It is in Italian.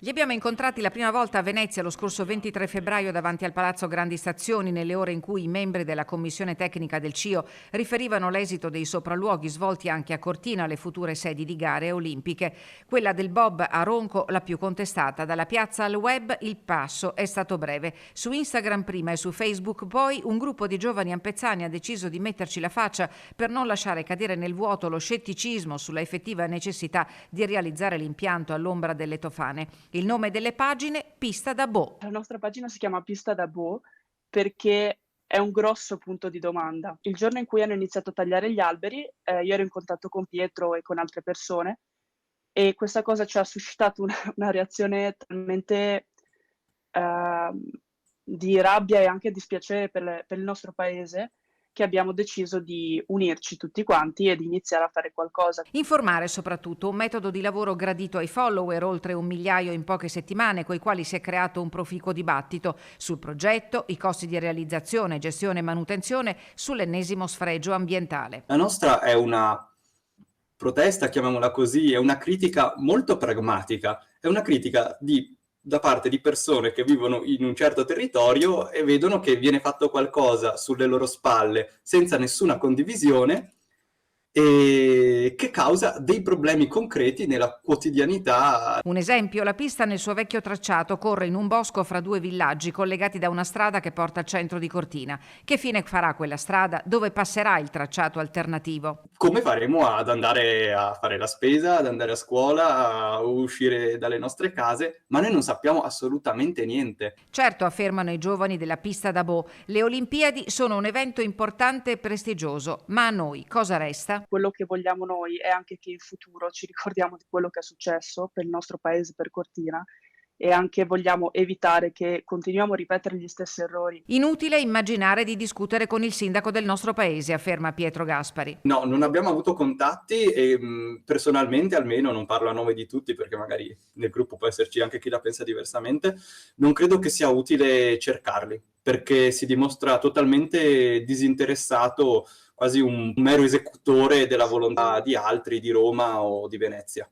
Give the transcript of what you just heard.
Li abbiamo incontrati la prima volta a Venezia lo scorso 23 febbraio davanti al Palazzo Grandi Stazioni, nelle ore in cui i membri della commissione tecnica del CIO riferivano l'esito dei sopralluoghi svolti anche a Cortina, le future sedi di gare olimpiche. Quella del bob a Ronco, la più contestata. Dalla piazza al web il passo è stato breve. Su Instagram prima e su Facebook poi un gruppo di giovani ampezzani ha deciso di metterci la faccia per non lasciare cadere nel vuoto lo scetticismo sulla effettiva necessità di realizzare l'impianto all'ombra delle tofane. Il nome delle pagine: Pista da Bo. La nostra pagina si chiama Pista da Bo perché è un grosso punto di domanda. Il giorno in cui hanno iniziato a tagliare gli alberi, io ero in contatto con Pietro e con altre persone e questa cosa ci ha suscitato una reazione talmente di rabbia e anche dispiacere per il nostro paese, che abbiamo deciso di unirci tutti quanti e di iniziare a fare qualcosa. Informare soprattutto, un metodo di lavoro gradito ai follower, oltre 1 migliaio in poche settimane, coi quali si è creato un proficuo dibattito sul progetto, i costi di realizzazione, gestione e manutenzione, sull'ennesimo sfregio ambientale. La nostra è una protesta, chiamiamola così, è una critica molto pragmatica, è una critica da parte di persone che vivono in un certo territorio e vedono che viene fatto qualcosa sulle loro spalle senza nessuna condivisione e che causa dei problemi concreti nella quotidianità. Un esempio: la pista nel suo vecchio tracciato corre in un bosco fra 2 villaggi collegati da una strada che porta al centro di Cortina. Che fine farà quella strada? Dove passerà il tracciato alternativo? Come faremo ad andare a fare la spesa, ad andare a scuola, a uscire dalle nostre case? Ma noi non sappiamo assolutamente niente. Certo, affermano i giovani della Pista da Bo, le Olimpiadi sono un evento importante e prestigioso, ma a noi cosa resta? Quello che vogliamo noi è anche che in futuro ci ricordiamo di quello che è successo per il nostro paese, per Cortina, e anche vogliamo evitare che continuiamo a ripetere gli stessi errori. Inutile immaginare di discutere con il sindaco del nostro paese, afferma Pietro Gaspari. No, non abbiamo avuto contatti e personalmente, almeno, non parlo a nome di tutti perché magari nel gruppo può esserci anche chi la pensa diversamente, non credo che sia utile cercarli, perché si dimostra totalmente disinteressato, quasi un mero esecutore della volontà di altri, di Roma o di Venezia.